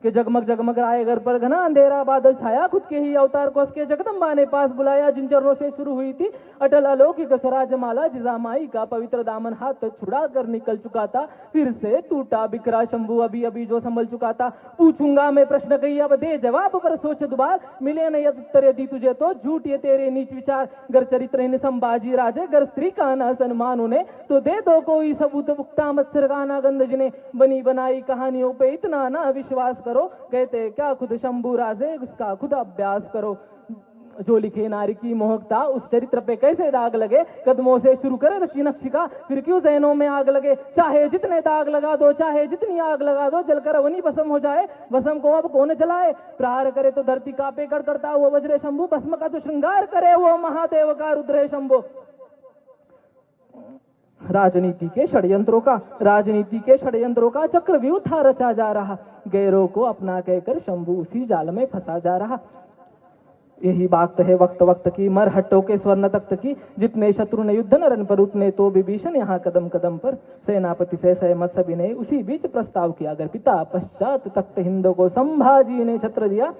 कि जगमग जगमग राय घर पर घना अंधेरा बादल छाया, खुद के ही अवतार को उसके जगदम्बा ने पास बुलाया। जिन चरणों से शुरू हुई थी अटल अलौकिक स्वराजमाला, जिजामाई का पवित्र दामन हाथ छुड़ा कर निकल चुका था, फिर से टूटा बिखरा शंभू अभी अभी जो संभल चुका था। पूछूंगा मैं प्रश्न कही अब दे जवाब, पर सोच दुबार मिले नहीं उत्तर यदि तुझे तो झूठ ये तेरे नीच विचार। गर चरित्रहीन संभाजी राजे, गर स्त्री का ना सम्मान उन्हें, तो दे दो कोई सबूत पुख्ता मत्सर गाना गंध जिन्हें। बनी बनाई कहानियों पे इतना ना विश्वास करो, कहते क्या खुद शंभू राजे, उसका खुद अभ्यास करो। जो लिखे नारी की मोहकता, उस चरित्र पे कैसे दाग लगे। कदमों से शुरू करे रची नक्शिका, फिर क्यों जहनों में आग लगे। चाहे जितने दाग लगा दो, चाहे जितनी आग लगा दो, जलकर वनी भस्म हो जाए। भस्म को अब कौन जलाए, प्रहार करे तो धरती कांपे, करता वो वज्र शंभू। भस्म का जो श्रृंगार करे वो महादेव का रुद्र शंभू। राजनीति के षड्यंत्रों का चक्रव्यूह था रचा जा रहा, गैरों को अपना कहकर शंभू उसी जाल में फंसा जा रहा। यही बात है वक्त वक्त की, मरहट्टों के स्वर्ण तख्त की, जितने शत्रु ने युद्ध न रन पर उतने तो विभीषण यहाँ कदम कदम पर। सेनापति से सहमत सभी ने उसी बीच प्रस्ताव किया, अगर पिता पश्चात तख्त हिंदों को संभाजी ने छत्र दिया।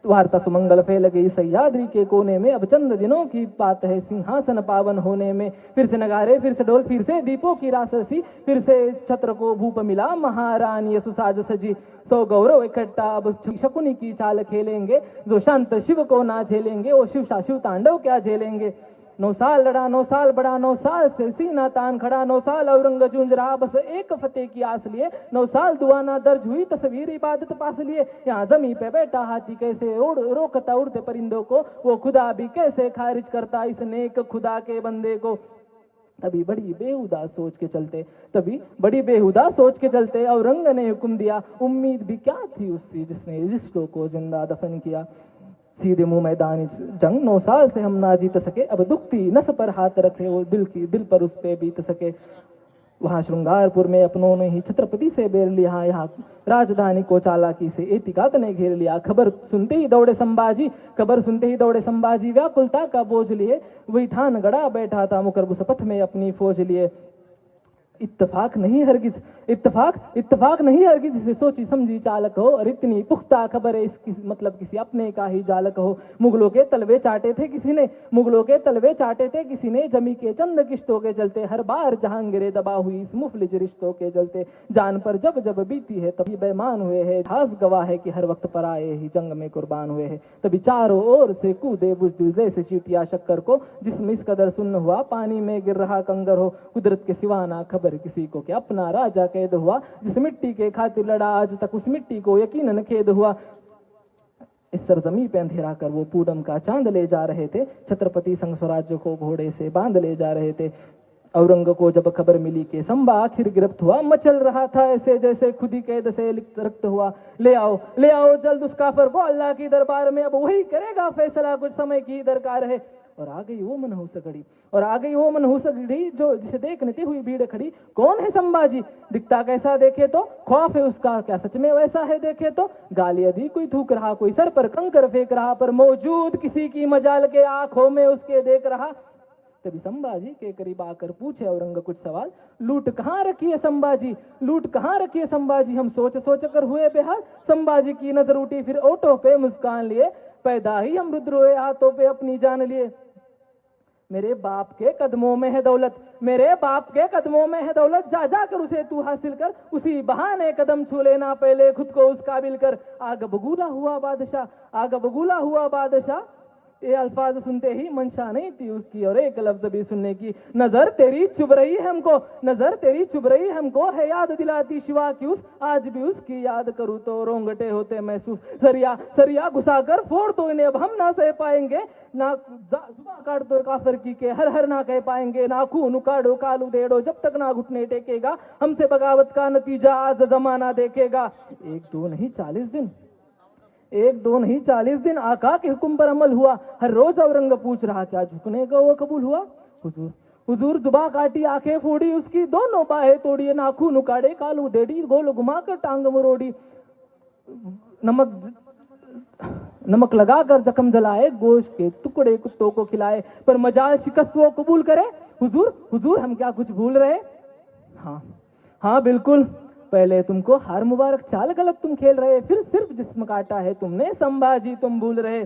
वार्ता सुमंगल फैल गई सह्याद्री के कोने में, अब चंद दिनों की बात है सिंहासन पावन होने में। फिर से नगारे, फिर से ढोल, फिर से दीपों की राससी, फिर से छत्र को भूप मिला महारानी सुसाज सजी। सो गौरव इकट्ठा, अब शकुनी की चाल खेलेंगे, जो शांत शिव को ना झेलेंगे वो शिव तांडव क्या झेलेंगे। 9 साल लड़ा 9 साल बड़ा, 9 साल से सीना तान खड़ा, 9 साल औरंग जूझ रहा बस एक फतेह की आस लिए। 9 साल दुआ ना दर्ज हुई तस्वीर इबादत पास लिए। यहाँ जमी पे बैठा हाथी कैसे रोकता उड़ते परिंदों को, वो खुदा भी कैसे खारिज करता इस नेक खुदा के बंदे को। तभी बड़ी बेहुदा सोच के चलते औरंग ने हुक्म दिया, उम्मीद भी क्या थी उससे जिसने रिश्तों को जिंदा दफन किया। सीधे मुंह मैदान जंग 9 साल से हम ना जीत सके, अब दुखती नस पर हाथ रखे वो दिल पर उस पे बीत सके। वहां श्रृंगारपुर में अपनों ने ही छत्रपति से बेर लिया, यहाँ राजधानी को चालाकी से एतिकाद ने घेर लिया। खबर सुनते ही दौड़े संभाजी, व्याकुलता का बोझ लिए वही ठान गड़ा बैठा था मुकर शपथ में अपनी फौज लिए। इत्तफाक नहीं हरगिज इसे सोची समझी चालक हो, और इतनी पुख्ता खबर है इसकी मतलब किसी अपने का ही जालक हो। मुगलों के तलवे चाटे थे किसी ने, जमी के चंद किश्तों के चलते, हर बार जहांगीरें दबा हुई इस मुफलिज रिश्तों के चलते। जान पर जब बीती है तभी बेईमान हुए हैं, इतिहास गवाह है कि हर वक्त पर आए ही जंग में कुर्बान हुए हैं। तभी चारों ओर से कूदे बुजदिल जैसे चींटियां शक्कर को, जिसमें इस कदर सुन्न हुआ पानी में गिर रहा कंगर हो। कुदरत के सिवा ना खबर किसी को कि अपना राजा कैद हुआ, जिस मिट्टी के खातिर लड़ा आज तक उस मिट्टी को यकीनन खेद हुआ। इस सरजमी पे अंधेरा कर वो पूनम का चांद ले जा रहे थे, छत्रपति संग स्वराज्य को घोड़े से बांध ले जा रहे थे। औरंग को जब खबर मिली कि संभा आखिर गिरफ्त हुआ, मचल रहा था ऐसे जैसे खुद ही कैद से रक्त हुआ। ले आओ जल्द उस काफर को अल्लाह की दरबार में, अब वही करेगा फैसला, कुछ समय की दरकार है। और आ गई वो मनहूस घड़ी जो जिसे देखने थी हुई भीड़ खड़ी। कौन है संभाजी, दिखता कैसा देखे तो, खौफ है उसका क्या सच में वैसा है देखे तो। गालियां दी कोई थूक रहा, कोई सर पर कंकर फेंक रहा, पर मौजूद किसी की मजाल के आंखों में उसके देख रहा। तभी संभाजी के करीब आकर पूछे औरंग कुछ सवाल, लूट कहाँ रखी है संभाजी, हम सोच कर हुए बेहाल। संभाजी की नजर उठी फिर ओठों पे मुस्कान लिए, पैदा ही हम रुद्र हुए हाथों पे अपनी जान लिए। मेरे बाप के कदमों में है दौलत, जा कर उसे तू हासिल कर, उसी बहाने कदम छू लेना पहले खुद को उस काबिल कर। आग बगूला हुआ बादशाह, ये अल्फाज सुनते ही मंशा नहीं थी उसकी और एक लफ्ज भी सुनने की। नजर तेरी चुभ रही हमको, है याद दिलाती शिवा की उस, आज भी उसकी याद करूँ तो रोंगटे होते महसूस। सरिया घुसाकर फोड़ तो इन्हें अब हम ना सह पाएंगे, ना जुबान काट दो काफिर की के हर ना कह पाएंगे। ना खून उकाड़ो कालू देड़ो जब तक ना घुटने टेकेगा, हमसे बगावत का नतीजा आज जमाना देखेगा। 1-2 नहीं 40 दिन आका के हुक्म पर अमल हुआ। हर रोज औरंग पूछ रहा क्या झुकने का वो कबूल हुआ। हुजूर जुबा काटी आंखें फोड़ी उसकी, दोनों बाहें तोड़ी, नाखून उकाड़े कालू देड़ी, गोल घुमाकर टांग मरोड़ी। नमक लगाकर जख्म जलाए, गोश्त के टुकड़े कुत्तों को खिलाए, पर मजाल शिकस्त वो कबूल करे। हुजूर हम क्या कुछ भूल रहे। हाँ बिल्कुल पहले तुमको हार मुबारक, चाल गलत तुम खेल रहे, फिर सिर्फ जिस्म काटा है तुमने संभाजी तुम भूल रहे।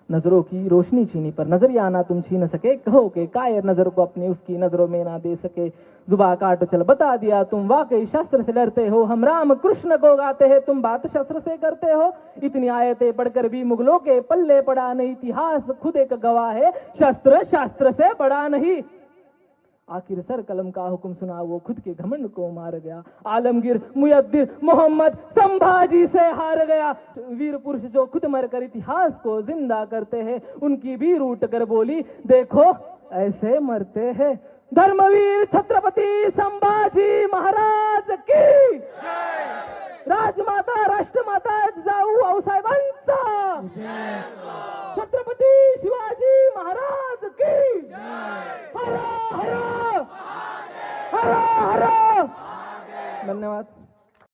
नजरों की रोशनी छीनी पर नजरिया ना तुम छीन सके, कहो के कायर नजर को अपनी उसकी नजरों में ना दे सके। जुबा काट चल बता दिया तुम वाकई शस्त्र से डरते हो, हम राम कृष्ण को गाते हैं तुम बात शस्त्र से करते हो। इतनी आयतें पढ़कर भी मुगलों के पल्ले पड़ा नहीं, इतिहास खुद एक गवाह है, शस्त्र शास्त्र से बड़ा नहीं। आखिर सर कलम का हुक्म सुना वो खुद के घमंड को मार गया, आलमगीर मुयद्दिर मोहम्मद संभाजी से हार गया। वीर पुरुष जो खुद मरकर इतिहास को जिंदा करते हैं, उनकी भी रूट कर बोली देखो ऐसे मरते हैं। धर्मवीर छत्रपति संभाजी महाराज की राजमाता राष्ट्रमाता जिजाऊ आऊसाहेबांचा, छत्रपती शिवाजी महाराज की हर हर हर हर। धन्यवाद।